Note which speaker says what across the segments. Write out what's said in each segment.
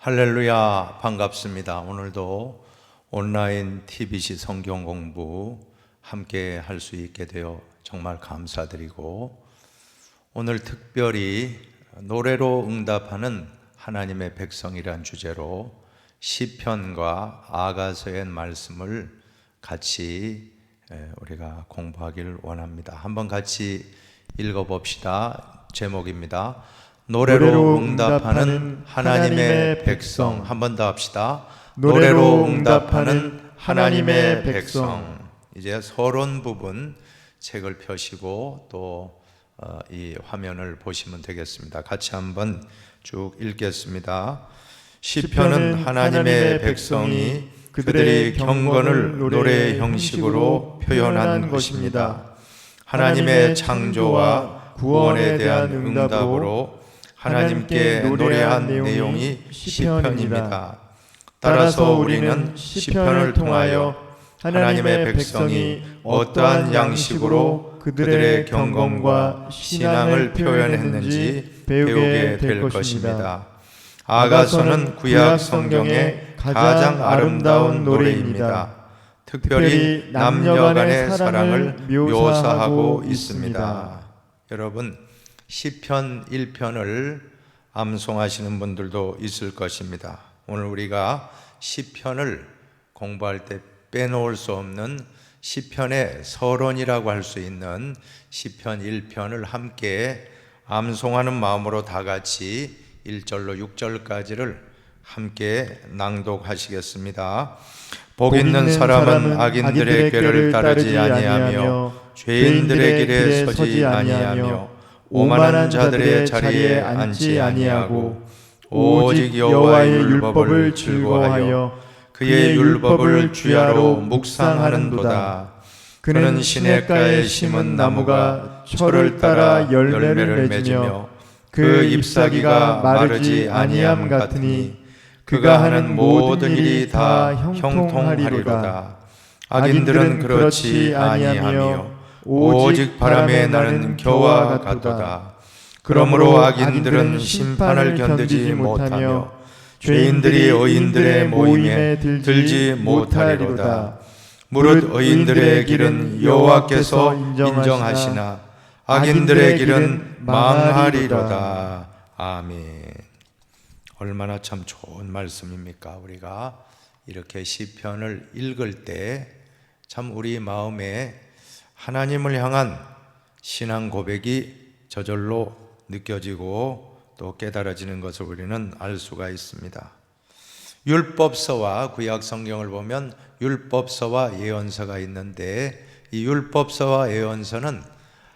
Speaker 1: 할렐루야, 반갑습니다. 오늘도 온라인 TBC 성경 공부 함께 할 수 있게 되어 정말 감사드리고, 오늘 특별히 노래로 응답하는 하나님의 백성이란 주제로 시편과 아가서의 말씀을 같이 우리가 공부하기를 원합니다. 한번 같이 읽어봅시다. 제목입니다. 노래로 응답하는 하나님의 백성. 한 번 더 합시다. 노래로 응답하는 하나님의 백성. 이제 서론 부분 책을 펴시고 또 이 화면을 보시면 되겠습니다. 같이 한번 쭉 읽겠습니다. 시편은 하나님의 백성이 그들의 경건을 노래의 형식으로 표현한 것입니다. 하나님의 창조와 구원에 대한 응답으로 하나님께 노래한 내용이 시편입니다. 따라서 우리는 시편을 통하여 하나님의 백성이 어떠한 양식으로 그들의 경건과 신앙을 표현했는지 배우게 될 것입니다. 아가서는 구약 성경의 가장 아름다운 노래입니다. 특별히 남녀 간의 사랑을 묘사하고 있습니다. 여러분, 시편 1편을 암송하시는 분들도 있을 것입니다. 오늘 우리가 시편을 공부할 때 빼놓을 수 없는 시편의 서론이라고 할 수 있는 시편 1편을 함께 암송하는 마음으로 다 같이 1절로 6절까지를 함께 낭독하시겠습니다. 복 있는 사람은 악인들의 꾀를 따르지 아니하며 죄인들의 길에 서지 아니하며 오만한 자들의 자리에 앉지 아니하고 오직 여호와의 율법을 즐거워하여 그의 율법을 주야로 묵상하는도다. 그는 시냇가에 심은 나무가 철을 따라 열매를 맺으며 그 잎사귀가 마르지 아니함 같으니 그가 하는 모든 일이 다 형통하리로다. 악인들은 그렇지 아니하며 오직 바람에 나는 겨와 같도다. 그러므로 악인들은 심판을 견디지 못하며 죄인들이 의인들의 모임에 들지 못하리로다. 무릇 의인들의 길은 여호와께서 인정하시나 악인들의 길은 망하리로다. 아멘. 얼마나 참 좋은 말씀입니까? 우리가 이렇게 시편을 읽을 때 참 우리 마음에 하나님을 향한 신앙 고백이 저절로 느껴지고 또 깨달아지는 것을 우리는 알 수가 있습니다. 율법서와 구약 성경을 보면 율법서와 예언서가 있는데, 이 율법서와 예언서는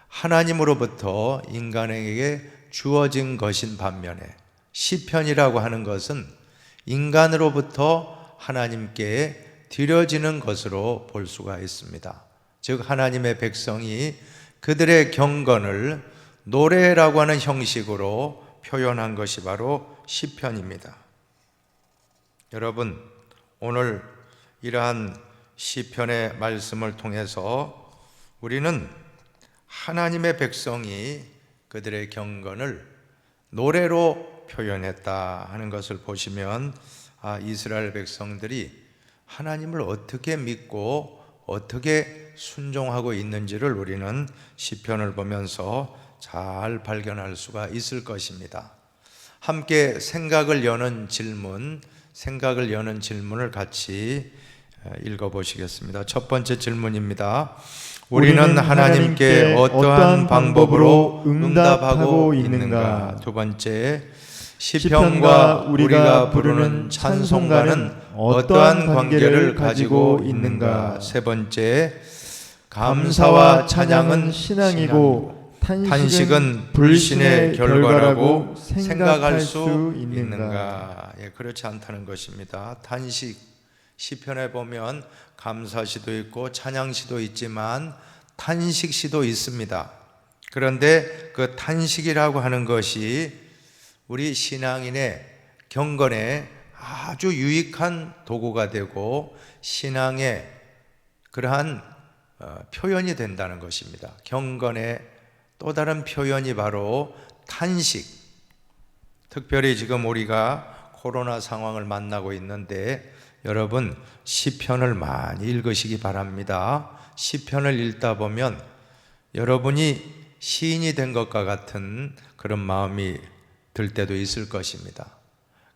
Speaker 1: 하나님으로부터 인간에게 주어진 것인 반면에 시편이라고 하는 것은 인간으로부터 하나님께 드려지는 것으로 볼 수가 있습니다. 즉 하나님의 백성이 그들의 경건을 노래라고 하는 형식으로 표현한 것이 바로 시편입니다. 여러분, 오늘 이러한 시편의 말씀을 통해서 우리는 하나님의 백성이 그들의 경건을 노래로 표현했다 하는 것을 보시면, 이스라엘 백성들이 하나님을 어떻게 믿고 어떻게 순종하고 있는지를 우리는 시편을 보면서 잘 발견할 수가 있을 것입니다. 함께 생각을 여는 질문을 같이 읽어보시겠습니다. 첫 번째 질문입니다. 우리는 하나님께 어떠한 방법으로 응답하고 있는가? 두 번째, 시편과 우리가 부르는 찬송가는 어떠한 관계를 가지고 있는가? 세 번째, 감사와 찬양은 신앙이고 탄식은 불신의 결과라고 생각할 수 있는가? 그렇지 않다는 것입니다. 탄식, 시편에 보면 감사시도 있고 찬양시도 있지만 탄식시도 있습니다. 그런데 그 탄식이라고 하는 것이 우리 신앙인의 경건에 아주 유익한 도구가 되고 신앙의 그러한 표현이 된다는 것입니다. 경건의 또 다른 표현이 바로 탄식. 특별히 지금 우리가 코로나 상황을 만나고 있는데 여러분 시편을 많이 읽으시기 바랍니다. 시편을 읽다 보면 여러분이 시인이 된 것과 같은 그런 마음이 들 때도 있을 것입니다.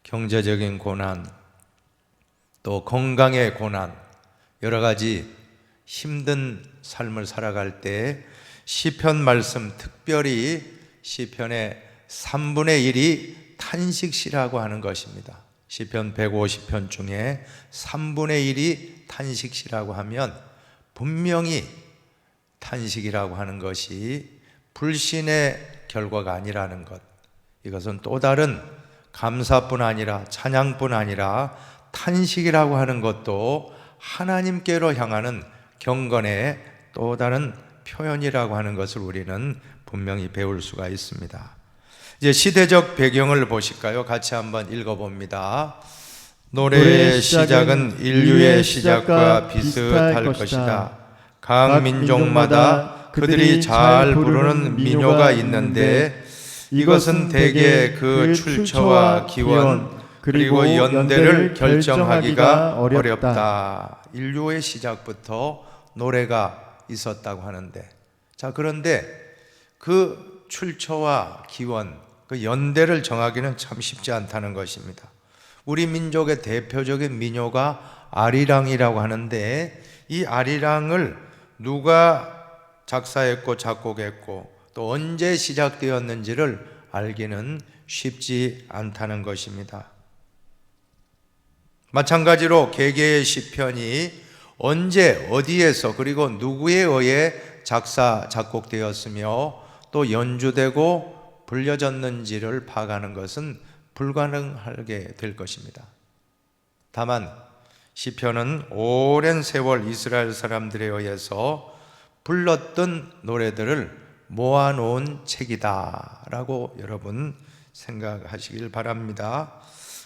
Speaker 1: 경제적인 고난, 또 건강의 고난, 여러 가지 힘든 삶을 살아갈 때 시편 말씀, 특별히 시편의 3분의 1이 탄식시라고 하는 것입니다. 시편 150편 중에 3분의 1이 탄식시라고 하면 분명히 탄식이라고 하는 것이 불신의 결과가 아니라는 것, 이것은 또 다른 감사뿐 아니라 찬양뿐 아니라 탄식이라고 하는 것도 하나님께로 향하는 경건의 또 다른 표현이라고 하는 것을 우리는 분명히 배울 수가 있습니다. 이제 시대적 배경을 보실까요? 같이 한번 읽어봅니다. 노래의 시작은 인류의 시작과 비슷할 것이다. 각 민족마다 그들이 잘 부르는 민요가 있는데 이것은 대개 그 출처와 기원 그리고 연대를 결정하기가 어렵다. 인류의 시작부터 노래가 있었다고 하는데, 자, 그런데 그 출처와 기원, 그 연대를 정하기는 참 쉽지 않다는 것입니다. 우리 민족의 대표적인 민요가 아리랑이라고 하는데, 이 아리랑을 누가 작사했고 작곡했고 또 언제 시작되었는지를 알기는 쉽지 않다는 것입니다. 마찬가지로 개개의 시편이 언제 어디에서 그리고 누구에 의해 작사 작곡되었으며 또 연주되고 불려졌는지를 파악하는 것은 불가능하게 될 것입니다. 다만 시편은 오랜 세월 이스라엘 사람들에 의해서 불렀던 노래들을 모아놓은 책이다 라고 여러분 생각하시길 바랍니다.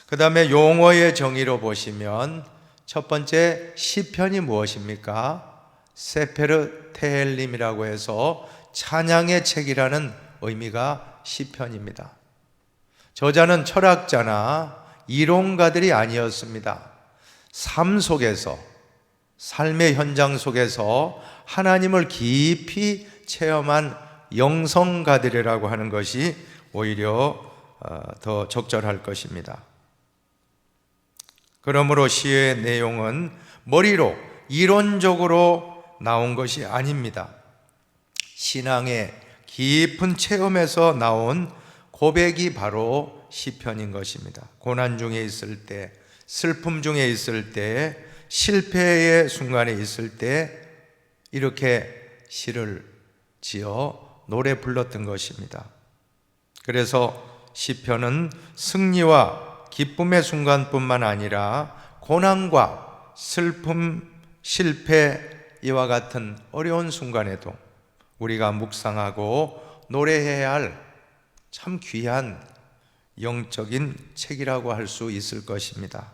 Speaker 1: 그 다음에 용어의 정의로 보시면 첫 번째, 시편이 무엇입니까? 세페르 테헬림이라고 해서 찬양의 책이라는 의미가 시편입니다. 저자는 철학자나 이론가들이 아니었습니다. 삶 속에서, 삶의 현장 속에서 하나님을 깊이 체험한 영성가들이라고 하는 것이 오히려 더 적절할 것입니다. 그러므로 시의 내용은 머리로 이론적으로 나온 것이 아닙니다. 신앙의 깊은 체험에서 나온 고백이 바로 시편인 것입니다. 고난 중에 있을 때, 슬픔 중에 있을 때, 실패의 순간에 있을 때 이렇게 시를 지어 노래 불렀던 것입니다. 그래서 시편은 승리와 기쁨의 순간뿐만 아니라 고난과 슬픔, 실패 이와 같은 어려운 순간에도 우리가 묵상하고 노래해야 할 참 귀한 영적인 책이라고 할 수 있을 것입니다.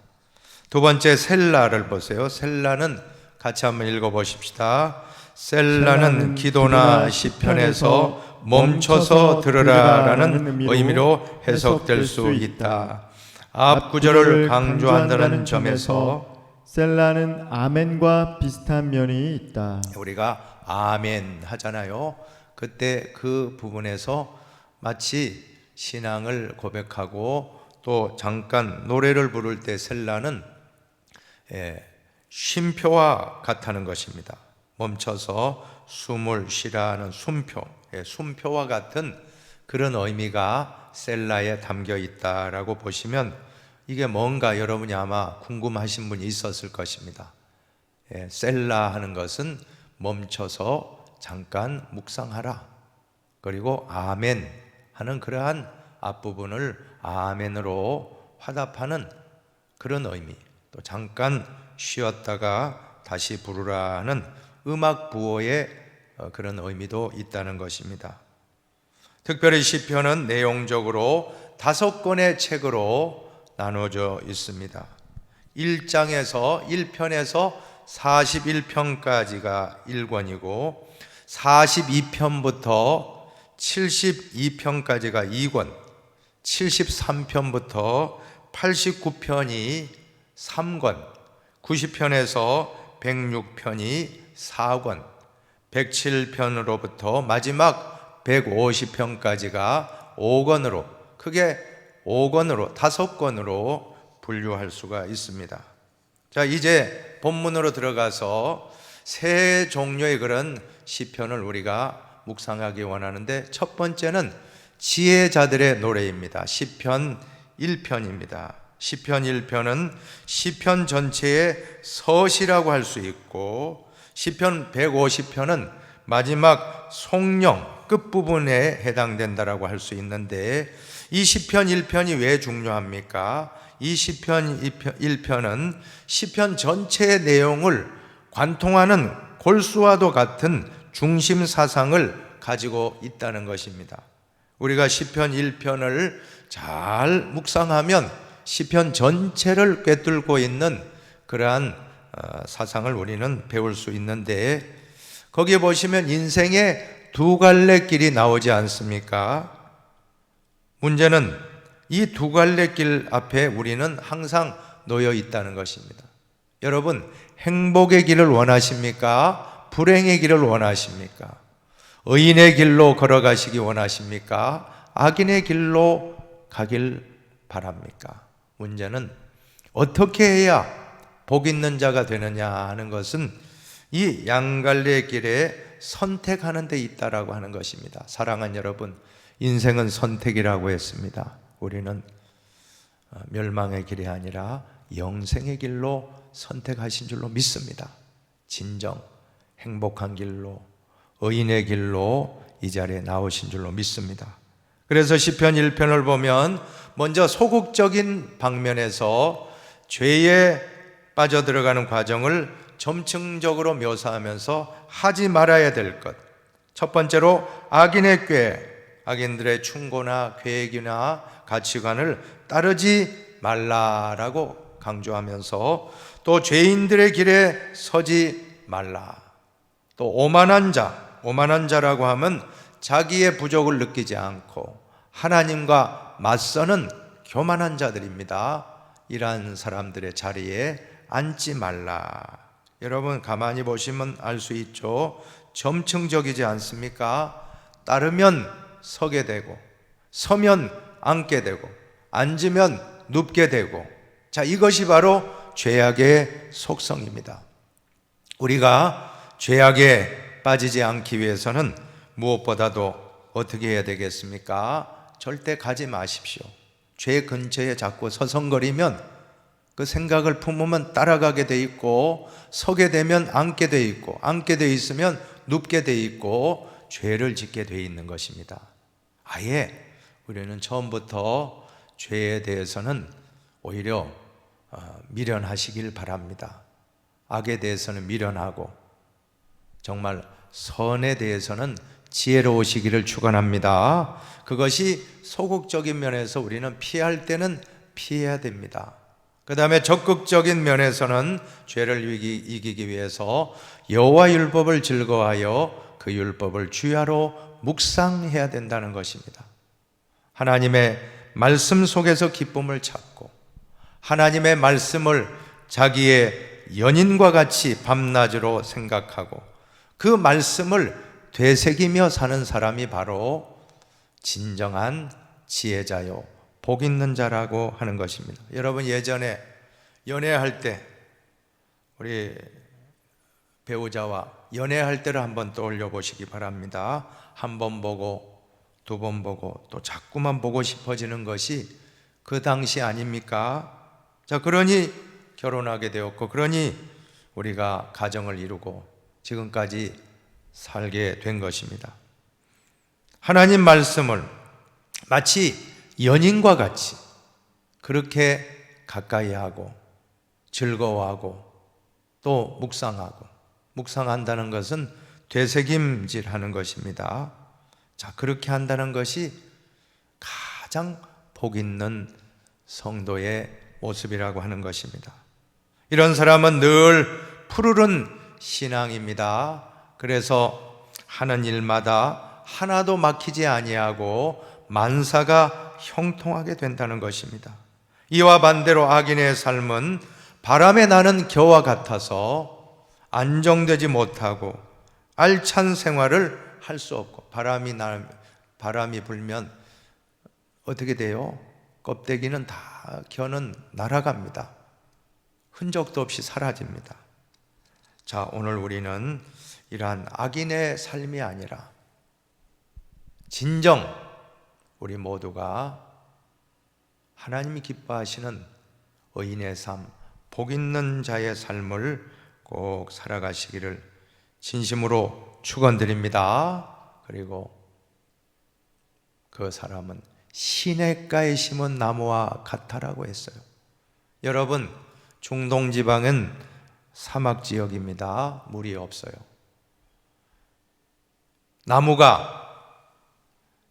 Speaker 1: 두 번째, 셀라를 보세요. 셀라는 같이 한번 읽어보십시다. 셀라는 기도나 시편에서 멈춰서 들으라라는 의미로 해석될 수 있다. 앞 구절을 강조한다는 점에서
Speaker 2: 셀라는 아멘과 비슷한 면이 있다.
Speaker 1: 우리가 아멘 하잖아요. 그때 그 부분에서 마치 신앙을 고백하고 또 잠깐 노래를 부를 때 셀라는 쉼표와 같다는 것입니다. 멈춰서 숨을 쉬라는 숨표, 숨표와 같은 그런 의미가 셀라에 담겨 있다라고 보시면 이게 뭔가 여러분이 아마 궁금하신 분이 있었을 것입니다. 셀라 하는 것은 멈춰서 잠깐 묵상하라. 그리고 아멘 하는 그러한 앞부분을 아멘으로 화답하는 그런 의미, 또 잠깐 쉬었다가 다시 부르라는 음악 부호의 그런 의미도 있다는 것입니다. 특별히 시편은 내용적으로 5권의 책으로 나눠져 있습니다. 1장에서 1편에서 41편까지가 1권이고 42편부터 72편까지가 2권, 73편부터 89편이 3권, 90편에서 106편이 4권, 107편으로부터 마지막 150편까지가 5권으로, 크게 5권으로, 5권으로 분류할 수가 있습니다. 자, 이제 본문으로 들어가서 세 종류의 그런 시편을 우리가 묵상하기 원하는데, 첫 번째는 지혜자들의 노래입니다. 시편 1편입니다. 시편 1편은 시편 전체의 서시라고 할 수 있고, 시편 150편은 마지막 송령 끝부분에 해당된다라고 할 수 있는데, 이 시편 1편이 왜 중요합니까? 이 시편 1편은 시편 전체의 내용을 관통하는 골수와도 같은 중심 사상을 가지고 있다는 것입니다. 우리가 시편 1편을 잘 묵상하면 시편 전체를 꿰뚫고 있는 그러한 사상을 우리는 배울 수 있는데, 거기에 보시면 인생의 두 갈래 길이 나오지 않습니까? 문제는 이 두 갈래 길 앞에 우리는 항상 놓여 있다는 것입니다. 여러분, 행복의 길을 원하십니까? 불행의 길을 원하십니까? 의인의 길로 걸어가시기 원하십니까? 악인의 길로 가길 바랍니까? 문제는 어떻게 해야 복 있는 자가 되느냐 하는 것은 이 양갈래 길에 선택하는 데 있다라고 하는 것입니다. 사랑하는 여러분, 인생은 선택이라고 했습니다. 우리는 멸망의 길이 아니라 영생의 길로 선택하신 줄로 믿습니다. 진정 행복한 길로, 의인의 길로 이 자리에 나오신 줄로 믿습니다. 그래서 시편 1편을 보면 먼저 소극적인 방면에서 죄에 빠져들어가는 과정을 점층적으로 묘사하면서 하지 말아야 될 것, 첫 번째로 악인의 꾀, 악인들의 충고나 계획이나 가치관을 따르지 말라라고 강조하면서, 또 죄인들의 길에 서지 말라. 또 오만한 자라고 하면 자기의 부족을 느끼지 않고 하나님과 맞서는 교만한 자들입니다. 이러한 사람들의 자리에 앉지 말라. 여러분, 가만히 보시면 알 수 있죠. 점층적이지 않습니까? 따르면 서게 되고, 서면 앉게 되고, 앉으면 눕게 되고, 자, 이것이 바로 죄악의 속성입니다. 우리가 죄악에 빠지지 않기 위해서는 무엇보다도 어떻게 해야 되겠습니까? 절대 가지 마십시오. 죄 근처에 자꾸 서성거리면 그 생각을 품으면 따라가게 돼 있고, 서게 되면 앉게 돼 있고, 앉게 돼 있으면 눕게 돼 있고, 죄를 짓게 돼 있는 것입니다. 아예 우리는 처음부터 죄에 대해서는 오히려 미련하시길 바랍니다. 악에 대해서는 미련하고 정말 선에 대해서는 지혜로우시기를 축원합니다. 그것이 소극적인 면에서 우리는 피할 때는 피해야 됩니다. 그 다음에 적극적인 면에서는 죄를 이기기 위해서 여호와 율법을 즐거워하여 그 율법을 주야로 묵상해야 된다는 것입니다. 하나님의 말씀 속에서 기쁨을 찾고, 하나님의 말씀을 자기의 연인과 같이 밤낮으로 생각하고, 그 말씀을 되새기며 사는 사람이 바로 진정한 지혜자요 복 있는 자라고 하는 것입니다. 여러분, 예전에 연애할 때 우리 배우자와 연애할 때를 한번 떠올려 보시기 바랍니다. 한 번 보고 두 번 보고 또 자꾸만 보고 싶어지는 것이 그 당시 아닙니까? 자, 그러니 결혼하게 되었고, 그러니 우리가 가정을 이루고 지금까지 살게 된 것입니다. 하나님 말씀을 마치 연인과 같이 그렇게 가까이 하고 즐거워하고 또 묵상한다는 것은 되새김질하는 것입니다. 자, 그렇게 한다는 것이 가장 복 있는 성도의 모습이라고 하는 것입니다. 이런 사람은 늘 푸르른 신앙입니다. 그래서 하는 일마다 하나도 막히지 아니하고 만사가 형통하게 된다는 것입니다. 이와 반대로 악인의 삶은 바람에 나는 겨와 같아서 안정되지 못하고 알찬 생활을 할 수 없고, 바람이 불면 어떻게 돼요? 껍데기는 다, 겨는 날아갑니다. 흔적도 없이 사라집니다. 자, 오늘 우리는 이러한 악인의 삶이 아니라 진정 우리 모두가 하나님이 기뻐하시는 의인의 삶, 복 있는 자의 삶을 꼭 살아가시기를 진심으로 축원드립니다. 그리고 그 사람은 시냇가에 심은 나무와 같다라고 했어요. 여러분, 중동 지방은 사막 지역입니다. 물이 없어요. 나무가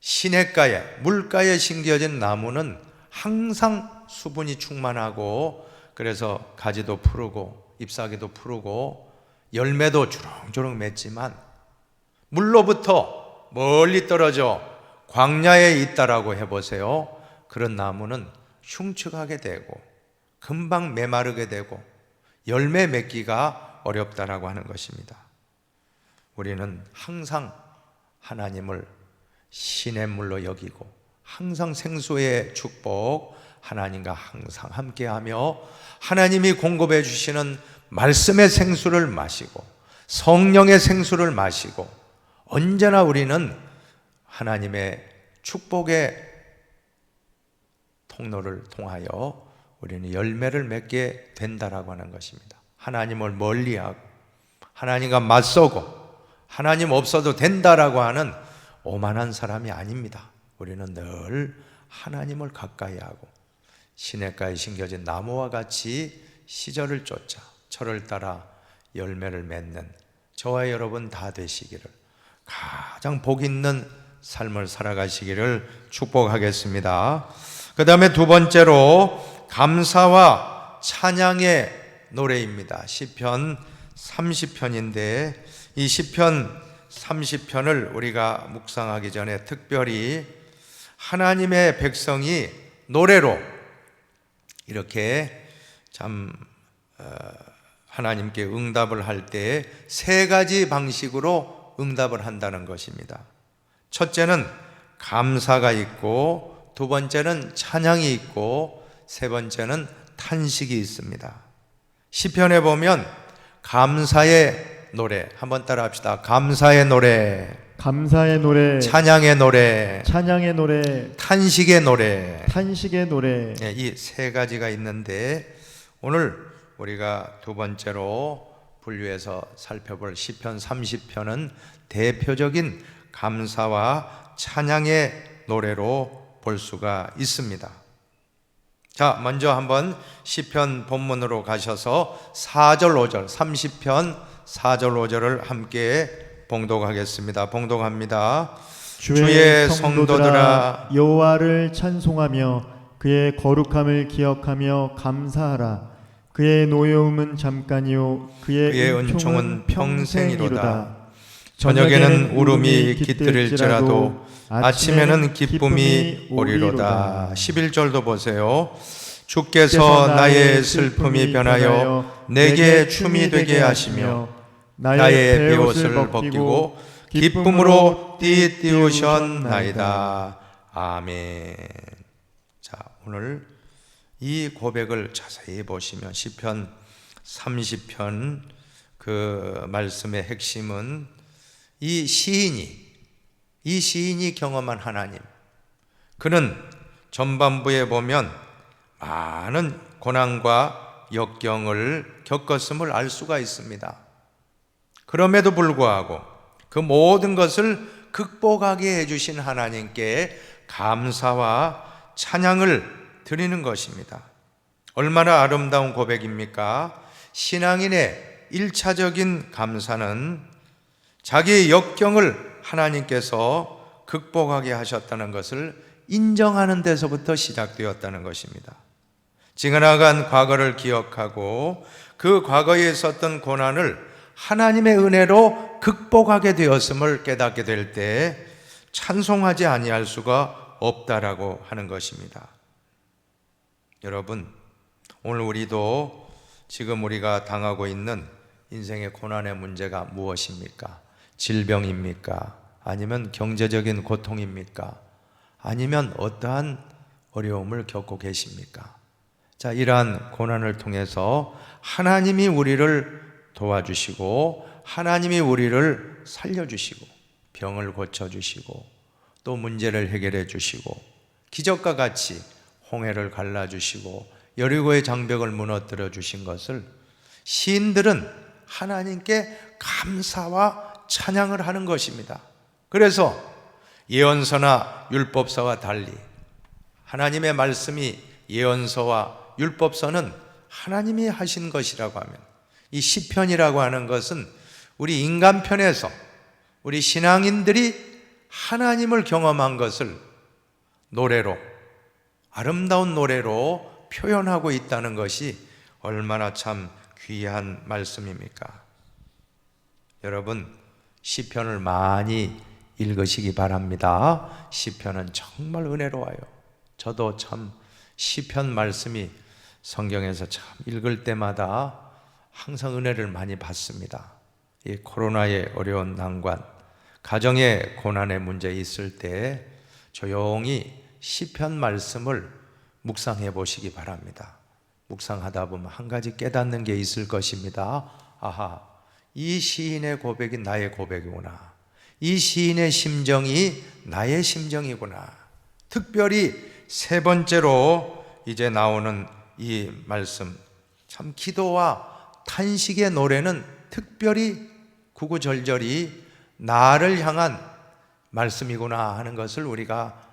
Speaker 1: 시냇가에, 물가에 심겨진 나무는 항상 수분이 충만하고, 그래서 가지도 푸르고 잎사귀도 푸르고 열매도 주렁주렁 맺지만, 물로부터 멀리 떨어져 광야에 있다라고 해보세요. 그런 나무는 흉측하게 되고 금방 메마르게 되고 열매 맺기가 어렵다라고 하는 것입니다. 우리는 항상 하나님을 시냇물로 여기고 항상 생수의 축복, 하나님과 항상 함께하며 하나님이 공급해 주시는 말씀의 생수를 마시고 성령의 생수를 마시고, 언제나 우리는 하나님의 축복의 통로를 통하여 우리는 열매를 맺게 된다라고 하는 것입니다. 하나님을 멀리하고 하나님과 맞서고 하나님 없어도 된다라고 하는 오만한 사람이 아닙니다. 우리는 늘 하나님을 가까이 하고 시냇가에 심겨진 나무와 같이 시절을 쫓아 철을 따라 열매를 맺는 저와 여러분 다 되시기를, 가장 복 있는 삶을 살아가시기를 축복하겠습니다. 그 다음에 두 번째로 감사와 찬양의 노래입니다. 시편 30편인데 이 시편 30편을 우리가 묵상하기 전에 특별히 하나님의 백성이 노래로 이렇게 참 하나님께 응답을 할 때 세 가지 방식으로 응답을 한다는 것입니다. 첫째는 감사가 있고, 두 번째는 찬양이 있고, 세 번째는 탄식이 있습니다. 시편에 보면 감사의 노래, 한번 따라 합시다. 감사의 노래,
Speaker 2: 감사의 노래,
Speaker 1: 찬양의 노래,
Speaker 2: 찬양의 노래,
Speaker 1: 탄식의 노래,
Speaker 2: 탄식의 노래.
Speaker 1: 이 세 가지가 있는데 오늘 우리가 두 번째로 분류해서 살펴볼 시편 30편은 대표적인 감사와 찬양의 노래로 볼 수가 있습니다. 자, 먼저 한번 시편 본문으로 가셔서 4절 5절, 30편 4절 5절을 함께 봉독하겠습니다. 봉독합니다. 주의 성도들아
Speaker 2: 여호와를 찬송하며 그의 거룩함을 기억하며 감사하라. 그의 노여움은 잠깐이요 그의 은총은 평생이로다.
Speaker 1: 저녁에는 울음이 깃들일지라도 아침에는 기쁨이 오리로다. 11절도 보세요. 주께서 나의 슬픔이 변하여 내게 춤이 되게 하시며 나의 베옷을 벗기고 기쁨으로 띠띠우셨나이다. 아멘. 자, 오늘 이 고백을 자세히 보시면 시편 30편 그 말씀의 핵심은 이 시인이 경험한 하나님, 그는 전반부에 보면 많은 고난과 역경을 겪었음을 알 수가 있습니다. 그럼에도 불구하고 그 모든 것을 극복하게 해주신 하나님께 감사와 찬양을 드리는 것입니다. 얼마나 아름다운 고백입니까? 신앙인의 1차적인 감사는 자기의 역경을 하나님께서 극복하게 하셨다는 것을 인정하는 데서부터 시작되었다는 것입니다. 지나간 과거를 기억하고 그 과거에 있었던 고난을 하나님의 은혜로 극복하게 되었음을 깨닫게 될 때 찬송하지 아니할 수가 없다라고 하는 것입니다. 여러분, 오늘 우리도 지금 우리가 당하고 있는 인생의 고난의 문제가 무엇입니까? 질병입니까? 아니면 경제적인 고통입니까? 아니면 어떠한 어려움을 겪고 계십니까? 자, 이러한 고난을 통해서 하나님이 우리를 도와주시고 하나님이 우리를 살려주시고 병을 고쳐주시고 또 문제를 해결해 주시고 기적과 같이 홍해를 갈라주시고 여리고의 장벽을 무너뜨려 주신 것을 시인들은 하나님께 감사와 찬양을 하는 것입니다. 그래서 예언서나 율법서와 달리 하나님의 말씀이 예언서와 율법서는 하나님이 하신 것이라고 하면, 이 시편이라고 하는 것은 우리 인간편에서 우리 신앙인들이 하나님을 경험한 것을 노래로, 아름다운 노래로 표현하고 있다는 것이 얼마나 참 귀한 말씀입니까? 여러분, 시편을 많이 읽으시기 바랍니다. 시편은 정말 은혜로워요. 저도 참 시편 말씀이 성경에서 참 읽을 때마다 항상 은혜를 많이 받습니다. 이 코로나의 어려운 난관, 가정의 고난의 문제 있을 때 조용히 시편 말씀을 묵상해 보시기 바랍니다. 묵상하다 보면 한 가지 깨닫는 게 있을 것입니다. 아하, 이 시인의 고백이 나의 고백이구나. 이 시인의 심정이 나의 심정이구나. 특별히 세 번째로 이제 나오는 이 말씀, 참 기도와 탄식의 노래는 특별히 구구절절이 나를 향한 말씀이구나 하는 것을 우리가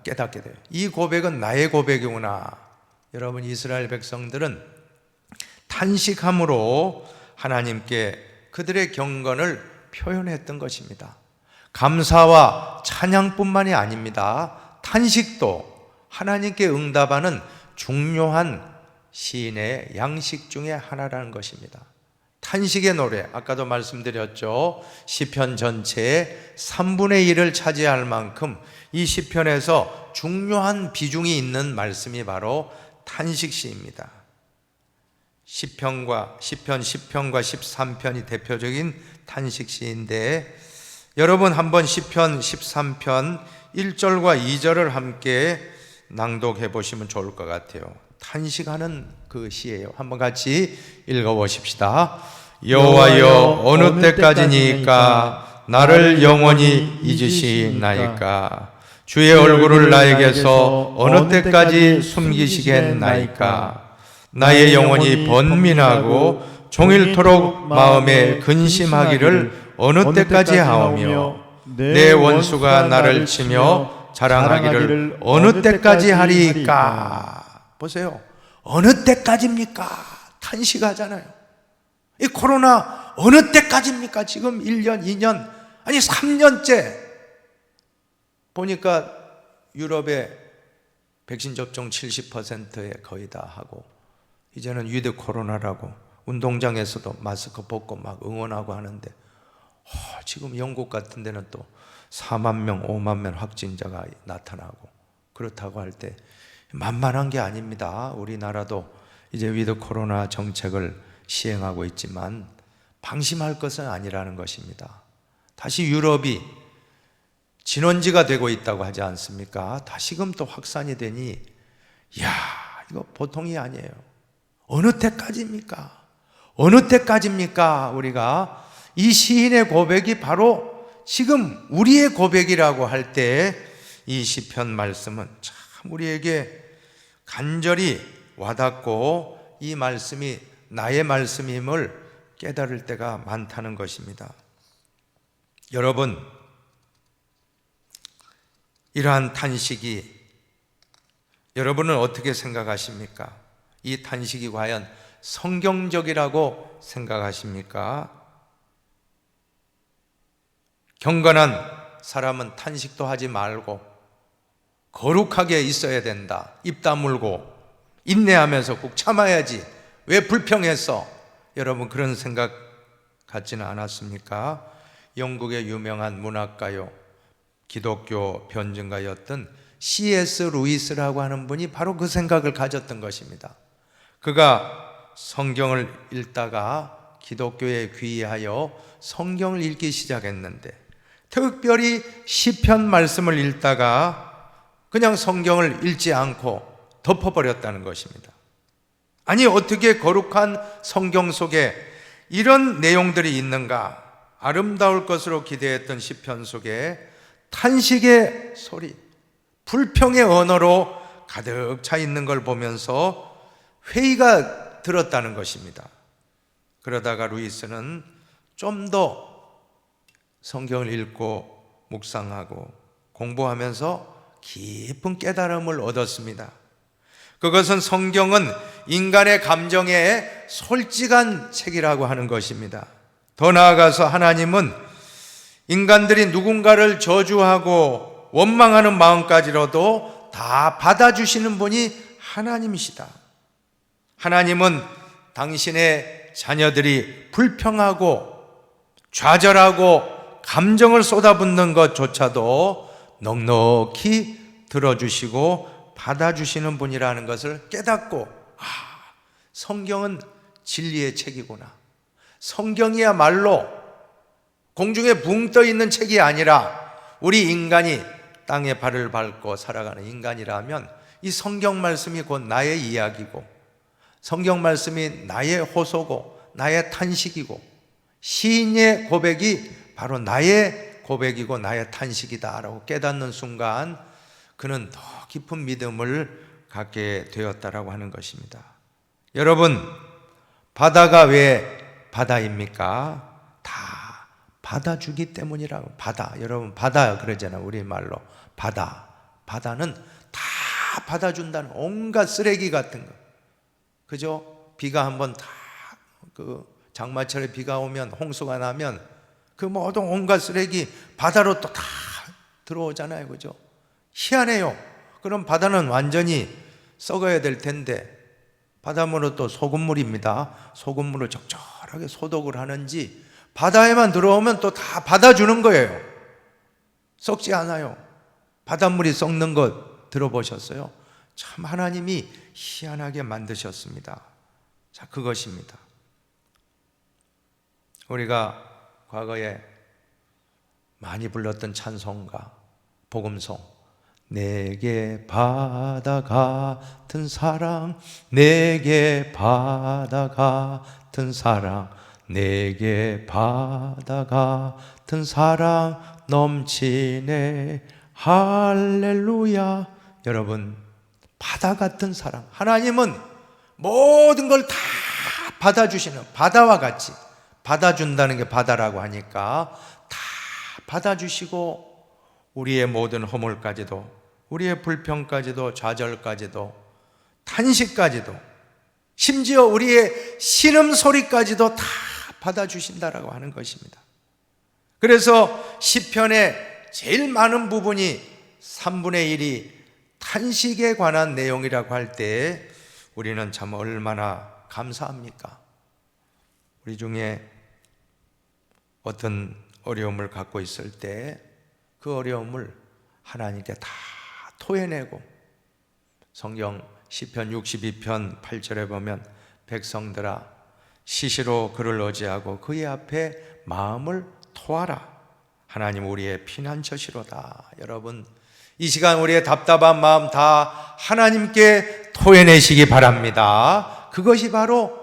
Speaker 1: 깨닫게 돼요. 이 고백은 나의 고백이구나. 여러분, 이스라엘 백성들은 탄식함으로 하나님께 그들의 경건을 표현했던 것입니다. 감사와 찬양뿐만이 아닙니다. 탄식도 하나님께 응답하는 중요한 시인의 양식 중에 하나라는 것입니다. 탄식의 노래, 아까도 말씀드렸죠. 시편 전체의 3분의 1을 차지할 만큼 이 시편에서 중요한 비중이 있는 말씀이 바로 탄식시입니다. 시편과 13편이 대표적인 탄식시인데, 여러분 한번 시편 13편 1절과 2절을 함께 낭독해 보시면 좋을 것 같아요. 탄식하는 그 시예요. 한번 같이 읽어보십시다. 여호와여, 어느 때까지니까 나를 영원히 잊으시나이까? 주의 얼굴을 나에게서 어느 때까지 숨기시겠나이까? 나의 영혼이 번민하고 종일토록 마음에 근심하기를 어느 때까지 하오며 내 원수가 나를 치며 자랑하기를 어느 때까지 하리까? 보세요. 어느 때까지입니까? 탄식하잖아요. 이 코로나 어느 때까지입니까? 지금 1년, 2년, 아니 3년째 보니까 유럽의 백신 접종 70%에 거의 다 하고, 이제는 위드 코로나라고 운동장에서도 마스크 벗고 막 응원하고 하는데, 지금 영국 같은 데는 또 4만 명, 5만 명 확진자가 나타나고, 그렇다고 할 때 만만한 게 아닙니다. 우리나라도 이제 위드 코로나 정책을 시행하고 있지만 방심할 것은 아니라는 것입니다. 다시 유럽이 진원지가 되고 있다고 하지 않습니까? 다시금 또 확산이 되니, 이야, 이거 보통이 아니에요. 어느 때까지입니까? 어느 때까지입니까? 우리가 이 시인의 고백이 바로 지금 우리의 고백이라고 할 때 이 시편 말씀은 참 우리에게 간절히 와닿고 이 말씀이 나의 말씀임을 깨달을 때가 많다는 것입니다. 여러분, 이러한 탄식이 여러분은 어떻게 생각하십니까? 이 탄식이 과연 성경적이라고 생각하십니까? 경건한 사람은 탄식도 하지 말고 거룩하게 있어야 된다. 입 다물고 인내하면서 꼭 참아야지. 왜 불평했어? 여러분 그런 생각 갖지는 않았습니까? 영국의 유명한 문학가요, 기독교 변증가였던 C.S. 루이스라고 하는 분이 바로 그 생각을 가졌던 것입니다. 그가 성경을 읽다가 기독교에 귀의하여 성경을 읽기 시작했는데, 특별히 시편 말씀을 읽다가 그냥 성경을 읽지 않고 덮어버렸다는 것입니다. 아니, 어떻게 거룩한 성경 속에 이런 내용들이 있는가? 아름다울 것으로 기대했던 시편 속에 탄식의 소리, 불평의 언어로 가득 차 있는 걸 보면서 회의가 들었다는 것입니다. 그러다가 루이스는 좀 더 성경을 읽고 묵상하고 공부하면서 깊은 깨달음을 얻었습니다. 그것은 성경은 인간의 감정에 솔직한 책이라고 하는 것입니다. 더 나아가서 하나님은 인간들이 누군가를 저주하고 원망하는 마음까지로도 다 받아주시는 분이 하나님이시다. 하나님은 당신의 자녀들이 불평하고 좌절하고 감정을 쏟아붓는 것조차도 넉넉히 들어주시고 받아주시는 분이라는 것을 깨닫고, 성경은 진리의 책이구나. 성경이야말로 공중에 붕 떠 있는 책이 아니라 우리 인간이 땅에 발을 밟고 살아가는 인간이라면 이 성경 말씀이 곧 나의 이야기고, 성경 말씀이 나의 호소고 나의 탄식이고, 시인의 고백이 바로 나의 고백이고 나의 탄식이다라고 깨닫는 순간 그는 더 깊은 믿음을 갖게 되었다라고 하는 것입니다. 여러분, 바다가 왜 바다입니까? 다 받아주기 때문이라고. 바다, 여러분 바다 그러잖아요. 우리말로 바다. 바다는 다 받아준다는, 온갖 쓰레기 같은 거, 그죠? 비가 한번 다, 장마철에 비가 오면, 홍수가 나면 그 모든 온갖 쓰레기 바다로 또 다 들어오잖아요, 그죠? 희한해요. 그럼 바다는 완전히 썩어야 될 텐데, 바닷물은 또 소금물입니다. 소금물을 적절하게 소독을 하는지 바다에만 들어오면 또 다 받아주는 거예요. 썩지 않아요. 바닷물이 썩는 것 들어보셨어요? 참 하나님이 희한하게 만드셨습니다. 자, 그것입니다. 우리가 과거에 많이 불렀던 찬송가, 복음송, 내게 바다 같은 사랑, 내게 바다 같은 사랑, 내게 바다 같은 사랑 넘치네 할렐루야. 여러분, 바다 같은 사랑, 하나님은 모든 걸 다 받아주시는, 바다와 같이 받아준다는 게 바다라고 하니까 다 받아주시고, 우리의 모든 허물까지도, 우리의 불평까지도, 좌절까지도, 탄식까지도, 심지어 우리의 신음소리까지도 다 받아주신다라고 하는 것입니다. 그래서 시편의 제일 많은 부분이 3분의 1이 탄식에 관한 내용이라고 할 때 우리는 참 얼마나 감사합니까? 우리 중에 어떤 어려움을 갖고 있을 때 그 어려움을 하나님께 다 토해내고, 성경 시편 62편 8절에 보면 백성들아 시시로 그를 의지하고 그의 앞에 마음을 토하라. 하나님 우리의 피난처시로다. 여러분, 이 시간 우리의 답답한 마음 다 하나님께 토해내시기 바랍니다. 그것이 바로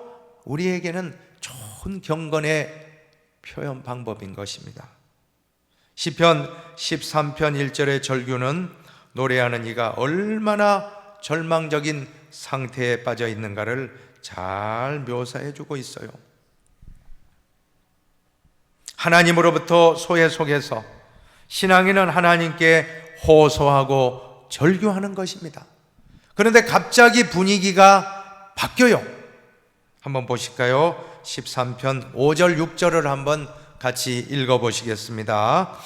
Speaker 1: 우리에게는 좋은 경건의 표현 방법인 것입니다. 시편 13편 1절의 절규는 노래하는 이가 얼마나 절망적인 상태에 빠져 있는가를 잘 묘사해 주고 있어요. 하나님으로부터 소외 속에서 신앙인은 하나님께 호소하고 절규하는 것입니다. 그런데 갑자기 분위기가 바뀌어요. 한번 보실까요? 13편 5절 6절을 한번 같이 읽어보시겠습니다.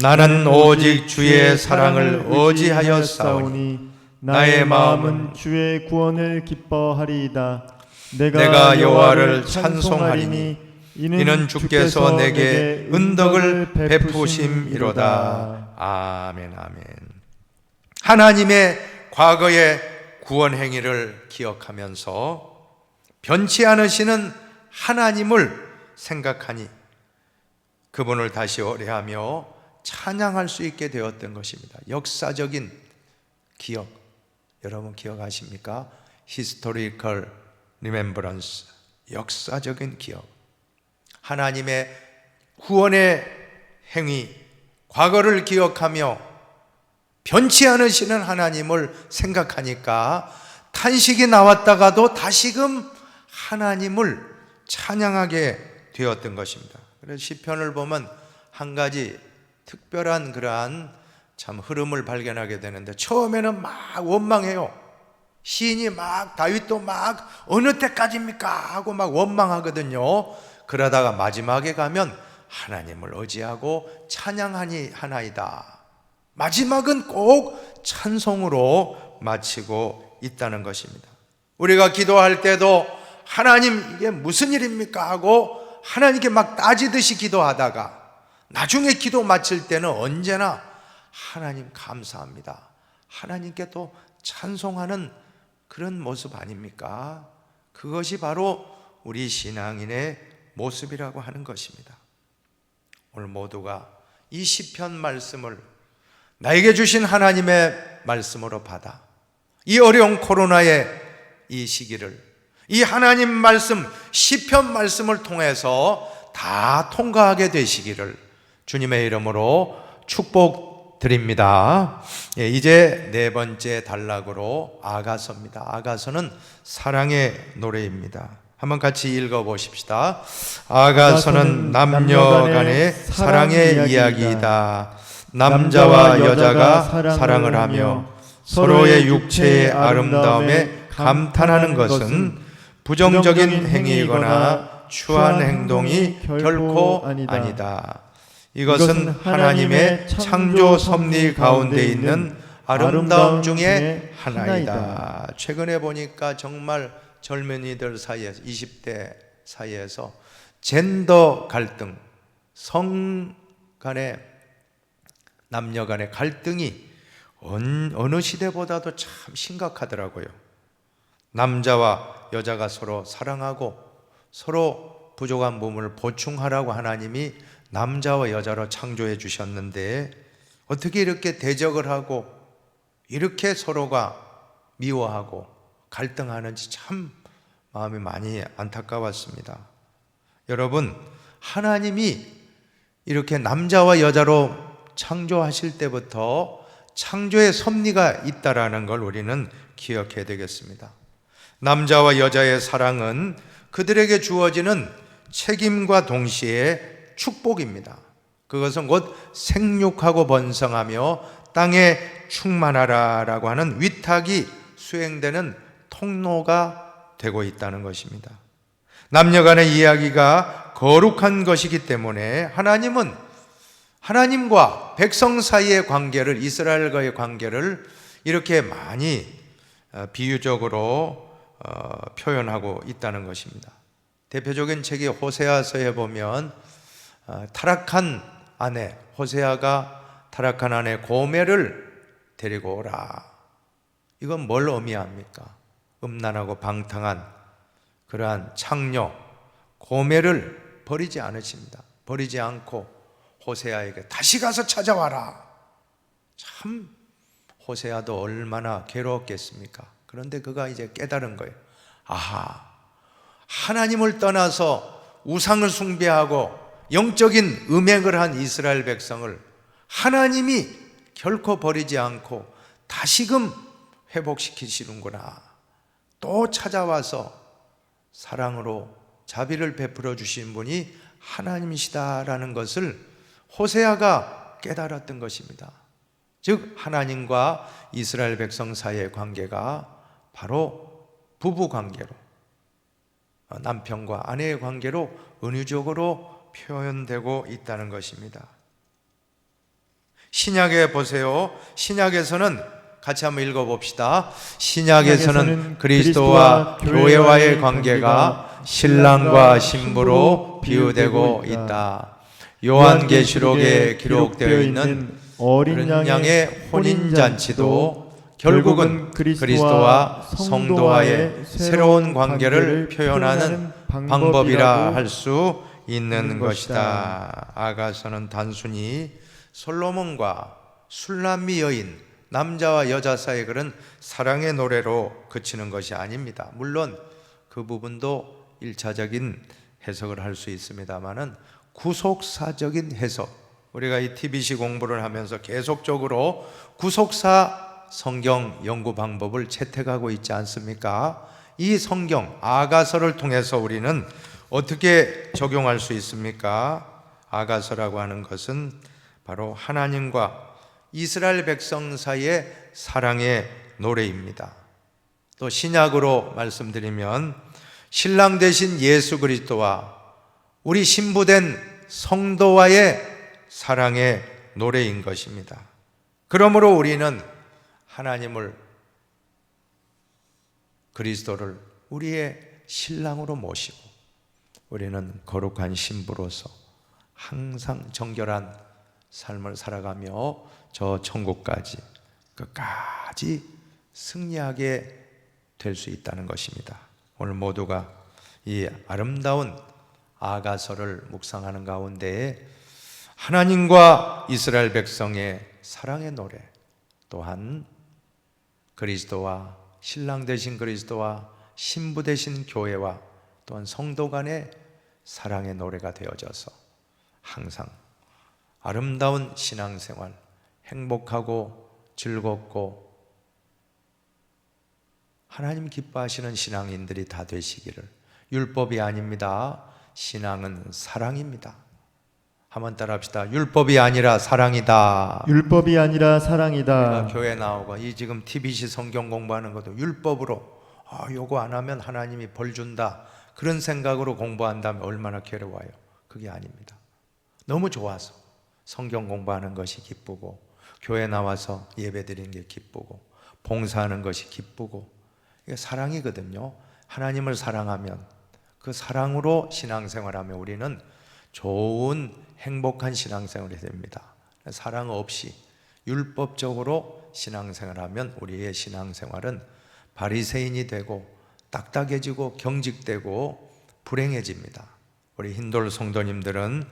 Speaker 1: 나는 오직 주의 사랑을 의지하였사오니
Speaker 2: 나의 마음은 주의 구원을 기뻐하리이다.
Speaker 1: 내가 여호와를 찬송하리니 이는 주께서 내게 은덕을 베푸심이로다. 아멘, 아멘. 하나님의 과거의 구원 행위를 기억하면서 변치 않으시는 하나님을 생각하니 그분을 다시 오래하며 찬양할 수 있게 되었던 것입니다. 역사적인 기억, 여러분 기억하십니까? Historical remembrance, 역사적인 기억. 하나님의 구원의 행위, 과거를 기억하며 변치 않으시는 하나님을 생각하니까 탄식이 나왔다가도 다시금 하나님을 찬양하게 되었던 것입니다. 그래서 시편을 보면 한 가지 특별한 그러한 참 흐름을 발견하게 되는데, 처음에는 막 원망해요. 시인이 막, 다윗도 막 어느 때까지입니까 하고 막 원망하거든요. 그러다가 마지막에 가면 하나님을 의지하고 찬양하니 하나이다. 마지막은 꼭 찬송으로 마치고 있다는 것입니다. 우리가 기도할 때도 하나님 이게 무슨 일입니까 하고 하나님께 막 따지듯이 기도하다가 나중에 기도 마칠 때는 언제나 하나님 감사합니다, 하나님께 또 찬송하는 그런 모습 아닙니까? 그것이 바로 우리 신앙인의 모습이라고 하는 것입니다. 오늘 모두가 이 시편 말씀을 나에게 주신 하나님의 말씀으로 받아 이 어려운 코로나의 이 시기를 이 하나님 말씀, 시편 말씀을 통해서 다 통과하게 되시기를 주님의 이름으로 축복드립니다. 이제 네 번째 단락으로 아가서입니다. 아가서는 사랑의 노래입니다. 한번 같이 읽어보십시다. 아가서는 남녀 간의 사랑의 이야기이다. 남자와 여자가 사랑을 하며 서로의 육체의 아름다움에 감탄하는 것은 부정적인 행위이거나 추한 행동이 결코 아니다. 이것은 하나님의 창조 섭리 가운데 있는 아름다움 중에 하나이다. 최근에 보니까 정말 젊은이들 사이에서, 20대 사이에서 젠더 갈등, 성 간의, 남녀 간의 갈등이 어느 시대보다도 참 심각하더라고요. 남자와 여자가 서로 사랑하고 서로 부족한 부분을 보충하라고 하나님이 남자와 여자로 창조해 주셨는데 어떻게 이렇게 대적을 하고 이렇게 서로가 미워하고 갈등하는지 참 마음이 많이 안타까웠습니다. 여러분, 하나님이 이렇게 남자와 여자로 창조하실 때부터 창조의 섭리가 있다라는 걸 우리는 기억해야 되겠습니다. 남자와 여자의 사랑은 그들에게 주어지는 책임과 동시에 축복입니다. 그것은 곧 생육하고 번성하며 땅에 충만하라라고 하는 위탁이 수행되는 통로가 되고 있다는 것입니다. 남녀 간의 이야기가 거룩한 것이기 때문에 하나님은 하나님과 백성 사이의 관계를, 이스라엘과의 관계를 이렇게 많이 비유적으로 표현하고 있다는 것입니다. 대표적인 책이 호세아서에 보면 타락한 아내, 호세아가 타락한 아내 고멜을 데리고 오라. 이건 뭘 의미합니까? 음란하고 방탕한 그러한 창녀 고멜을 버리지 않으십니다. 버리지 않고 호세아에게 다시 가서 찾아와라. 참 호세아도 얼마나 괴로웠겠습니까? 그런데 그가 이제 깨달은 거예요. 아하, 하나님을 떠나서 우상을 숭배하고 영적인 음행을 한 이스라엘 백성을 하나님이 결코 버리지 않고 다시금 회복시키시는구나. 또 찾아와서 사랑으로 자비를 베풀어 주신 분이 하나님이시다라는 것을 호세아가 깨달았던 것입니다. 즉 하나님과 이스라엘 백성 사이의 관계가 바로 부부 관계로, 남편과 아내의 관계로 은유적으로 표현되고 있다는 것입니다. 신약에 보세요. 신약에서는 같이 한번 읽어봅시다. 신약에서는 그리스도와 교회와의 관계가 신랑과 신부로 비유되고 있다. 요한계시록에 기록되어 있는
Speaker 2: 어린 양의 혼인잔치도 결국은
Speaker 1: 그리스도와 성도와의 새로운 관계를 표현하는 방법이라 할 수 있는 것이다. 아가서는 단순히 솔로몬과 술람미 여인, 남자와 여자 사이의 그런 사랑의 노래로 그치는 것이 아닙니다. 물론 그 부분도 1차적인 해석을 할 수 있습니다만은 구속사적인 해석, 우리가 이 TBC 공부를 하면서 계속적으로 구속사 성경 연구 방법을 채택하고 있지 않습니까? 이 성경 아가서를 통해서 우리는 어떻게 적용할 수 있습니까? 아가서라고 하는 것은 바로 하나님과 이스라엘 백성 사이의 사랑의 노래입니다. 또 신약으로 말씀드리면 신랑 되신 예수 그리스도와 우리 신부된 성도와의 사랑의 노래인 것입니다. 그러므로 우리는 하나님을, 그리스도를 우리의 신랑으로 모시고 우리는 거룩한 신부로서 항상 정결한 삶을 살아가며 저 천국까지 끝까지 승리하게 될 수 있다는 것입니다. 오늘 모두가 이 아름다운 아가서를 묵상하는 가운데 하나님과 이스라엘 백성의 사랑의 노래, 또한 그리스도와 신랑 되신 그리스도와 신부 되신 교회와 또한 성도 간의 사랑의 노래가 되어져서 항상 아름다운 신앙생활, 행복하고 즐겁고 하나님 기뻐하시는 신앙인들이 다 되시기를. 율법이 아닙니다. 신앙은 사랑입니다. 한번 따라합시다. 율법이 아니라 사랑이다.
Speaker 2: 율법이 아니라 사랑이다.
Speaker 1: 우리가 교회 나오고 이 지금 TBC 성경 공부하는 것도 율법으로 요거 안 하면 하나님이 벌 준다, 그런 생각으로 공부한다면 얼마나 괴로워요. 그게 아닙니다. 너무 좋아서 성경 공부하는 것이 기쁘고, 교회 나와서 예배 드리는 게 기쁘고, 봉사하는 것이 기쁘고, 이게 사랑이거든요. 하나님을 사랑하면, 그 사랑으로 신앙생활하면 우리는 좋은 행복한 신앙생활이 됩니다. 사랑 없이 율법적으로 신앙생활하면 우리의 신앙생활은 바리새인이 되고 딱딱해지고 경직되고 불행해집니다. 우리 힌돌 성도님들은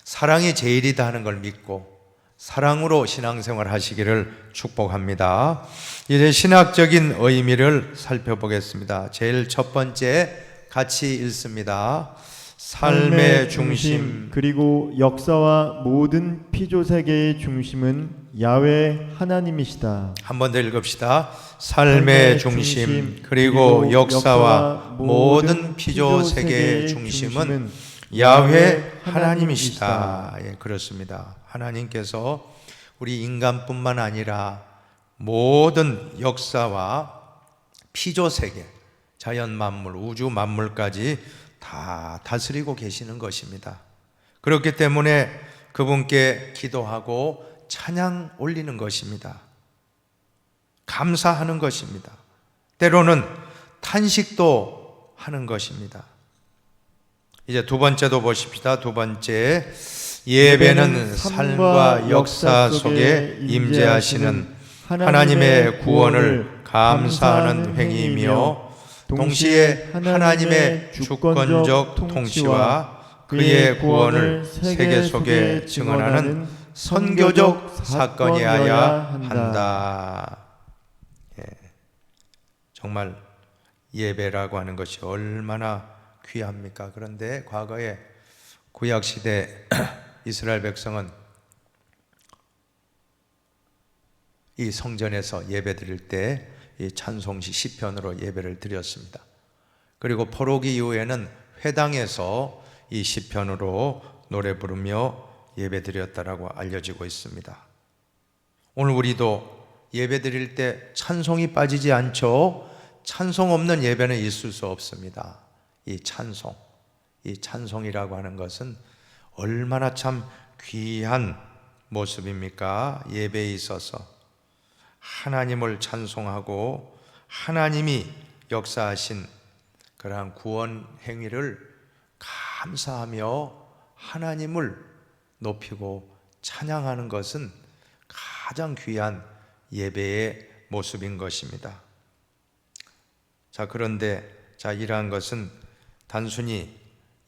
Speaker 1: 사랑이 제일이다 하는 걸 믿고 사랑으로 신앙생활 하시기를 축복합니다. 이제 신학적인 의미를 살펴보겠습니다. 제일 첫 번째 같이 읽습니다. 삶의 중심,
Speaker 2: 그리고 역사와 모든 피조 세계의 중심은 야훼 하나님이시다.
Speaker 1: 한 번 더 읽읍시다. 삶의 중심, 그리고 역사와 모든 피조 세계의 중심은 야훼 하나님이시다. 예, 그렇습니다. 하나님께서 우리 인간뿐만 아니라 모든 역사와 피조 세계, 자연 만물, 우주 만물까지 다 다스리고 계시는 것입니다. 그렇기 때문에 그분께 기도하고 찬양 올리는 것입니다. 감사하는 것입니다. 때로는 탄식도 하는 것입니다. 이제 두 번째도 보십시다. 두 번째, 예배는 삶과 역사 속에 임재하시는 하나님의 구원을 감사하는 행위이며 동시에 하나님의 주권적 통치와 그의 구원을 세계 속에 증언하는 선교적 사건이어야 한다. 예, 정말 예배라고 하는 것이 얼마나 귀합니까? 그런데 과거에 구약시대 이스라엘 백성은 이 성전에서 예배 드릴 때 이 찬송시 시편으로 예배를 드렸습니다. 그리고 포로기 이후에는 회당에서 이 시편으로 노래 부르며 예배 드렸다라고 알려지고 있습니다. 오늘 우리도 예배 드릴 때 찬송이 빠지지 않죠? 찬송 없는 예배는 있을 수 없습니다. 이 찬송이라고 하는 것은 얼마나 참 귀한 모습입니까? 예배에 있어서 하나님을 찬송하고 하나님이 역사하신 그러한 구원 행위를 감사하며 하나님을 높이고 찬양하는 것은 가장 귀한 예배의 모습인 것입니다. 자, 그런데 이러한 것은 단순히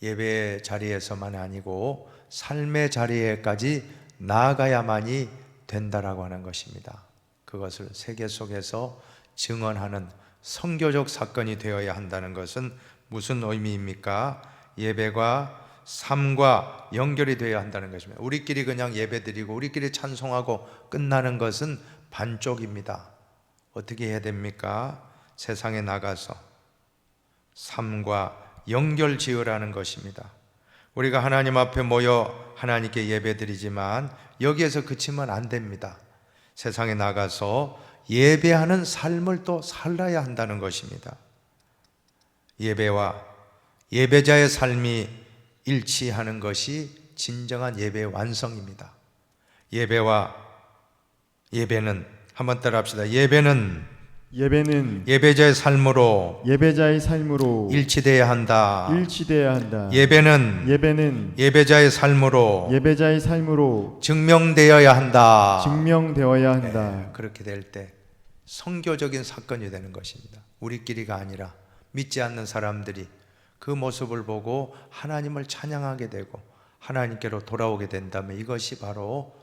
Speaker 1: 예배 자리에서만 아니고 삶의 자리에까지 나아가야만이 된다라고 하는 것입니다. 그것을 세계 속에서 증언하는 선교적 사건이 되어야 한다는 것은 무슨 의미입니까? 예배가 삶과 연결이 되어야 한다는 것입니다. 우리끼리 그냥 예배드리고 우리끼리 찬송하고 끝나는 것은 반쪽입니다. 어떻게 해야 됩니까? 세상에 나가서 삶과 연결 지으라는 것입니다. 우리가 하나님 앞에 모여 하나님께 예배드리지만 여기에서 그치면 안 됩니다. 세상에 나가서 예배하는 삶을 또 살아야 한다는 것입니다. 예배와 예배자의 삶이 일치하는 것이 진정한 예배의 완성입니다. 예배는 한번 따라합시다. 예배는 예배자의 삶으로 일치되어야 한다. 예배는 예배자의 삶으로 증명되어야 한다. 네, 그렇게 될 때 선교적인 사건이 되는 것입니다. 우리끼리가 아니라 믿지 않는 사람들이 그 모습을 보고 하나님을 찬양하게 되고 하나님께로 돌아오게 된다면 이것이 바로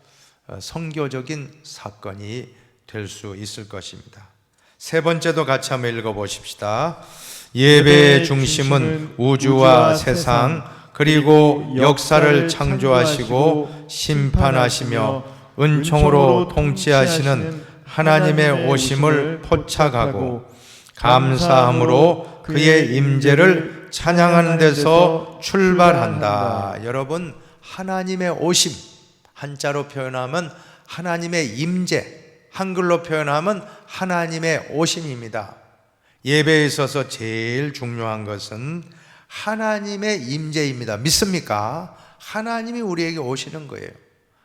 Speaker 1: 선교적인 사건이 될 수 있을 것입니다. 세 번째도 같이 한번 읽어보십시다. 예배의 중심은 우주와 세상 그리고 역사를 창조하시고 심판하시며 은총으로 통치하시는 하나님의 오심을 포착하고 감사함으로 그의 임재를 찬양하는 데서 출발한다. 여러분, 하나님의 오심, 한자로 표현하면 하나님의 임재, 한글로 표현하면 하나님의 오심입니다. 예배에 있어서 제일 중요한 것은 하나님의 임재입니다. 믿습니까? 하나님이 우리에게 오시는 거예요.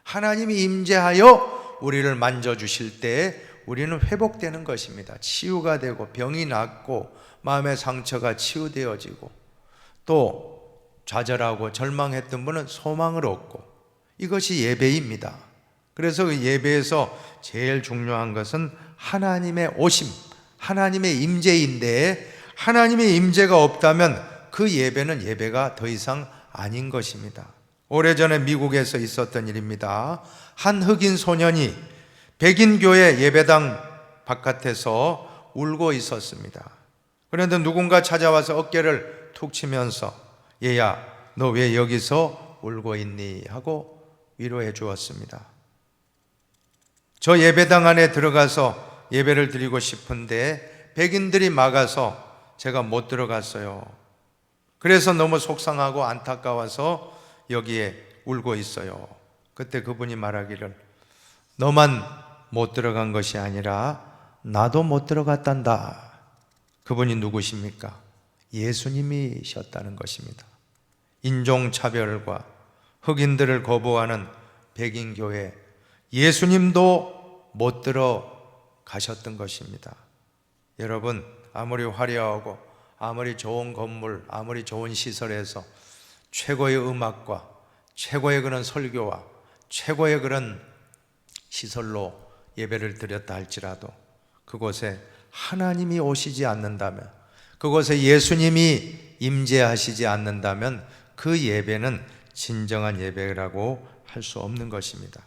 Speaker 1: 하나님이 임재하여 우리를 만져주실 때 우리는 회복되는 것입니다. 치유가 되고 병이 낫고 마음의 상처가 치유되어지고 또 좌절하고 절망했던 분은 소망을 얻고 이것이 예배입니다. 그래서 그 예배에서 제일 중요한 것은 하나님의 오심, 하나님의 임재인데 하나님의 임재가 없다면 그 예배는 예배가 더 이상 아닌 것입니다. 오래전에 미국에서 있었던 일입니다. 한 흑인 소년이 백인 교회 예배당 바깥에서 울고 있었습니다. 그런데 누군가 찾아와서 어깨를 툭 치면서 얘야, 너 왜 여기서 울고 있니? 하고 위로해 주었습니다. 저 예배당 안에 들어가서 예배를 드리고 싶은데 백인들이 막아서 제가 못 들어갔어요. 그래서 너무 속상하고 안타까워서 여기에 울고 있어요. 그때 그분이 말하기를 너만 못 들어간 것이 아니라 나도 못 들어갔단다. 그분이 누구십니까? 예수님이셨다는 것입니다. 인종차별과 흑인들을 거부하는 백인교회, 예수님도 못 들어가셨던 것입니다. 여러분, 아무리 화려하고 아무리 좋은 건물, 아무리 좋은 시설에서 최고의 음악과 최고의 그런 설교와 최고의 그런 시설로 예배를 드렸다 할지라도 그곳에 하나님이 오시지 않는다면, 그곳에 예수님이 임재하시지 않는다면 그 예배는 진정한 예배라고 할 수 없는 것입니다.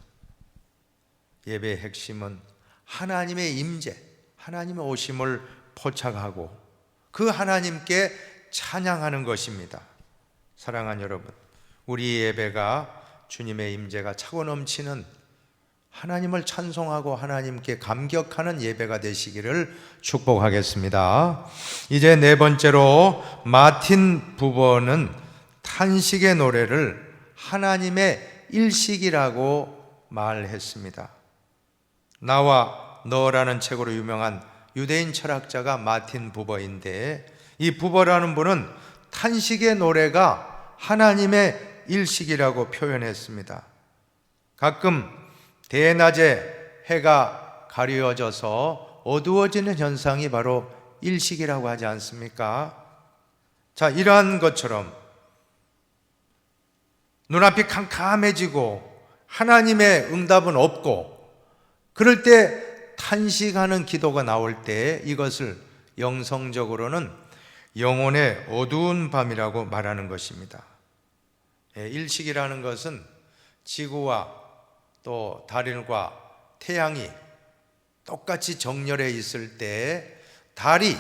Speaker 1: 예배의 핵심은 하나님의 임재, 하나님의 오심을 포착하고 그 하나님께 찬양하는 것입니다. 사랑하는 여러분, 우리 예배가 주님의 임재가 차고 넘치는 하나님을 찬송하고 하나님께 감격하는 예배가 되시기를 축복하겠습니다. 이제 네 번째로 마틴 부버는 탄식의 노래를 하나님의 일식이라고 말했습니다. 나와 너라는 책으로 유명한 유대인 철학자가 마틴 부버인데 이 부버라는 분은 탄식의 노래가 하나님의 일식이라고 표현했습니다. 가끔 대낮에 해가 가려져서 어두워지는 현상이 바로 일식이라고 하지 않습니까? 자, 이러한 것처럼 눈앞이 캄캄해지고 하나님의 응답은 없고 그럴 때 탄식하는 기도가 나올 때 이것을 영성적으로는 영혼의 어두운 밤이라고 말하는 것입니다. 일식이라는 것은 지구와 또 달과 태양이 똑같이 정렬해 있을 때 달이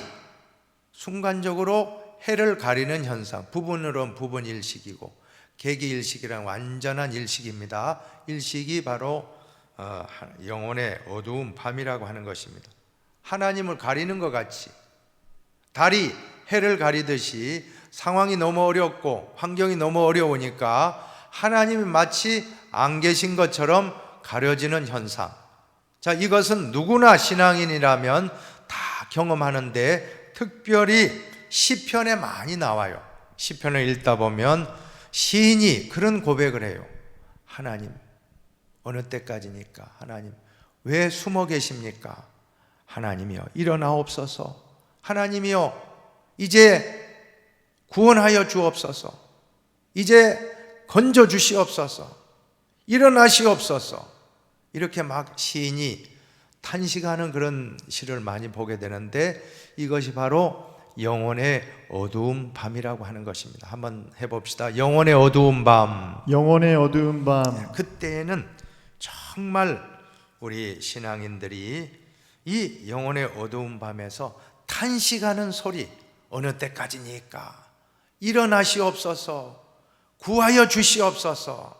Speaker 1: 순간적으로 해를 가리는 현상, 부분으로는 부분 일식이고 개기 일식이란 완전한 일식입니다. 일식이 바로 영혼의 어두운 밤이라고 하는 것입니다. 하나님을 가리는 것 같이 달이 해를 가리듯이 상황이 너무 어렵고 환경이 너무 어려우니까 하나님이 마치 안 계신 것처럼 가려지는 현상. 자, 이것은 누구나 신앙인이라면 다 경험하는데 특별히 시편에 많이 나와요. 시편을 읽다 보면 시인이 그런 고백을 해요. 하나님, 어느 때까지니까? 하나님, 왜 숨어 계십니까? 하나님이여, 일어나옵소서. 하나님이여, 이제 구원하여 주옵소서. 이제 건져 주시옵소서. 일어나시옵소서. 이렇게 막 시인이 탄식하는 그런 시를 많이 보게 되는데 이것이 바로 영혼의 어두운 밤이라고 하는 것입니다. 한번 해봅시다. 영혼의 어두운 밤.
Speaker 2: 영혼의 어두운 밤.
Speaker 1: 그때에는 정말 우리 신앙인들이 이 영혼의 어두운 밤에서 탄식하는 소리, 어느 때까지니까? 일어나시옵소서. 구하여 주시옵소서.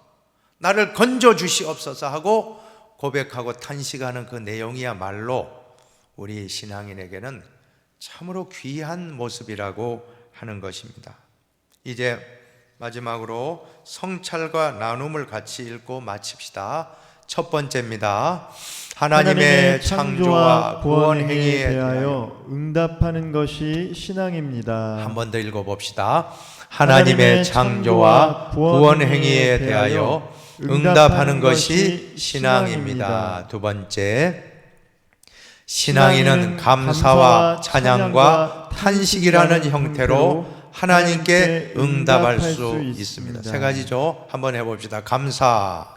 Speaker 1: 나를 건져 주시옵소서 하고 고백하고 탄식하는 그 내용이야말로 우리 신앙인에게는 참으로 귀한 모습이라고 하는 것입니다. 이제 마지막으로 성찰과 나눔을 같이 읽고 마칩시다. 첫 번째입니다. 하나님의 창조와 구원 행위에 대하여
Speaker 2: 응답하는 것이 신앙입니다.
Speaker 1: 한 번 더 읽어봅시다. 하나님의 창조와 구원 행위에 대하여 응답하는 것이 신앙입니다. 두 번째, 신앙인은 감사와 찬양과 탄식이라는 형태로 하나님께 응답할 수 있습니다. 세 가지죠. 한번 해봅시다. 감사,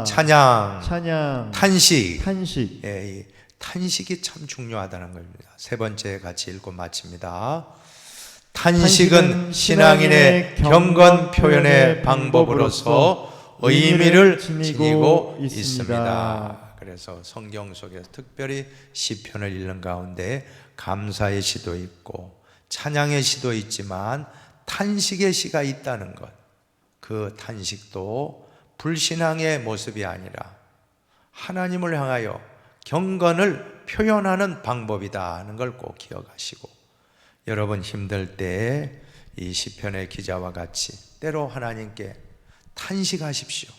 Speaker 1: 찬양, 탄식. 이 탄식이 참 중요하다는 겁니다. 세 번째 같이 읽고 마칩니다. 탄식은 신앙인의 경건 표현의 방법으로서 의미를 지니고 있습니다. 그래서 성경 속에서 특별히 시편을 읽는 가운데 감사의 시도 있고 찬양의 시도 있지만 탄식의 시가 있다는 것, 그 탄식도 불신앙의 모습이 아니라 하나님을 향하여 경건을 표현하는 방법이다 하는 걸 꼭 기억하시고, 여러분 힘들 때 이 시편의 기자와 같이 때로 하나님께 탄식하십시오.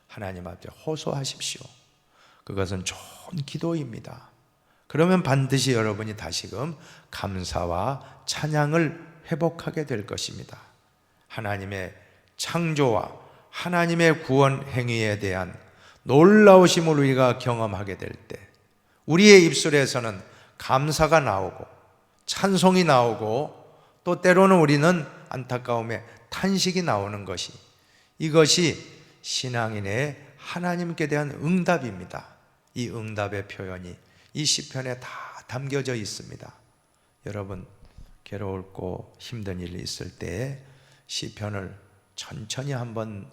Speaker 1: 하나님 앞에 호소하십시오. 그것은 좋은 기도입니다. 그러면 반드시 여러분이 다시금 감사와 찬양을 회복하게 될 것입니다. 하나님의 창조와 하나님의 구원 행위에 대한 놀라우심을 우리가 경험하게 될 때 우리의 입술에서는 감사가 나오고 찬송이 나오고 또 때로는 우리는 안타까움에 탄식이 나오는 것이, 이것이 신앙인의 하나님께 대한 응답입니다. 이 응답의 표현이 이 시편에 다 담겨져 있습니다. 여러분 괴로울고 힘든 일이 있을 때 시편을 천천히 한번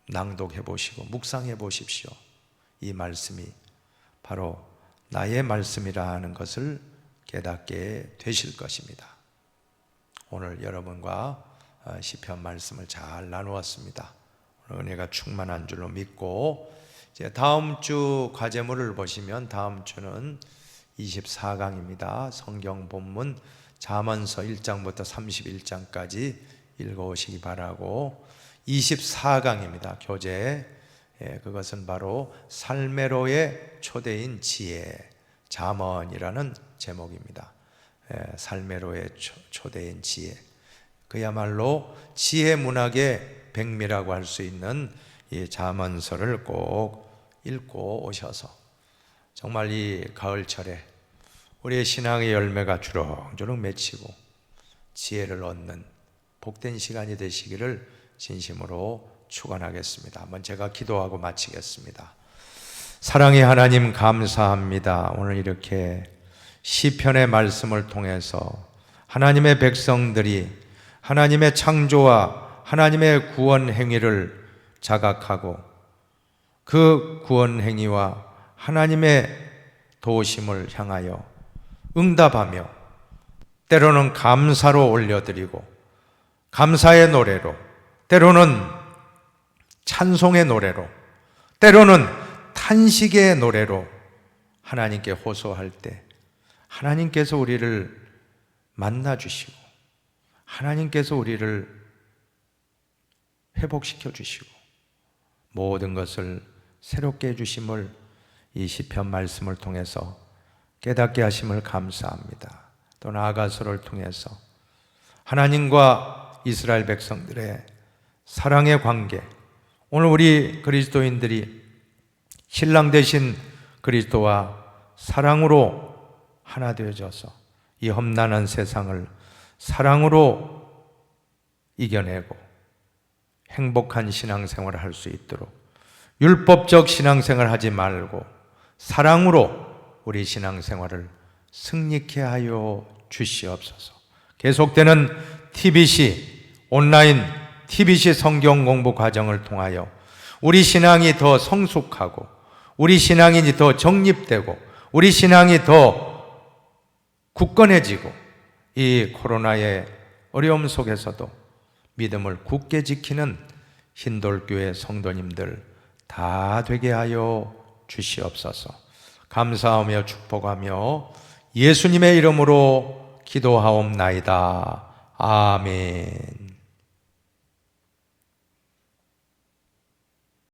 Speaker 1: 낭독해 보시고 묵상해 보십시오. 이 말씀이 바로 나의 말씀이라 하는 것을 깨닫게 되실 것입니다. 오늘 여러분과 시편 말씀을 잘 나누었습니다. 오늘 은혜가 충만한 줄로 믿고, 이제 다음 주 과제물을 보시면 다음 주는 24강입니다. 성경 본문 잠언서 1장부터 31장까지 읽어오시기 바라고, 24강입니다. 교재. 그것은 바로 살메로의 초대인 지혜, 잠언이라는 제목입니다. 살메로의 초대인 지혜, 그야말로 지혜 문학의 백미라고 할 수 있는 이 잠언서를 꼭 읽고 오셔서 정말 이 가을철에 우리의 신앙의 열매가 주렁주렁 맺히고 지혜를 얻는 복된 시간이 되시기를 진심으로 축원하겠습니다. 한번 제가 기도하고 마치겠습니다. 사랑의 하나님 감사합니다. 오늘 이렇게 시편의 말씀을 통해서 하나님의 백성들이 하나님의 창조와 하나님의 구원 행위를 자각하고 그 구원 행위와 하나님의 도우심을 향하여 응답하며 때로는 감사로 올려드리고 감사의 노래로, 때로는 찬송의 노래로, 때로는 탄식의 노래로 하나님께 호소할 때 하나님께서 우리를 만나주시고 하나님께서 우리를 회복시켜 주시고 모든 것을 새롭게 해주심을 이 시편 말씀을 통해서 깨닫게 하심을 감사합니다. 또 나아가서를 통해서 하나님과 이스라엘 백성들의 사랑의 관계, 오늘 우리 그리스도인들이 신랑 되신 그리스도와 사랑으로 하나 되어져서 이 험난한 세상을 사랑으로 이겨내고 행복한 신앙생활을 할 수 있도록 율법적 신앙생활을 하지 말고 사랑으로 우리 신앙생활을 승리케 하여 주시옵소서. 계속되는 TBC 온라인 TBC 성경 공부 과정을 통하여 우리 신앙이 더 성숙하고 우리 신앙이 더 정립되고 우리 신앙이 더 굳건해지고 이 코로나의 어려움 속에서도 믿음을 굳게 지키는 흰돌교회 성도님들 다 되게 하여 주시옵소서. 감사하며 축복하며 예수님의 이름으로 기도하옵나이다. 아멘.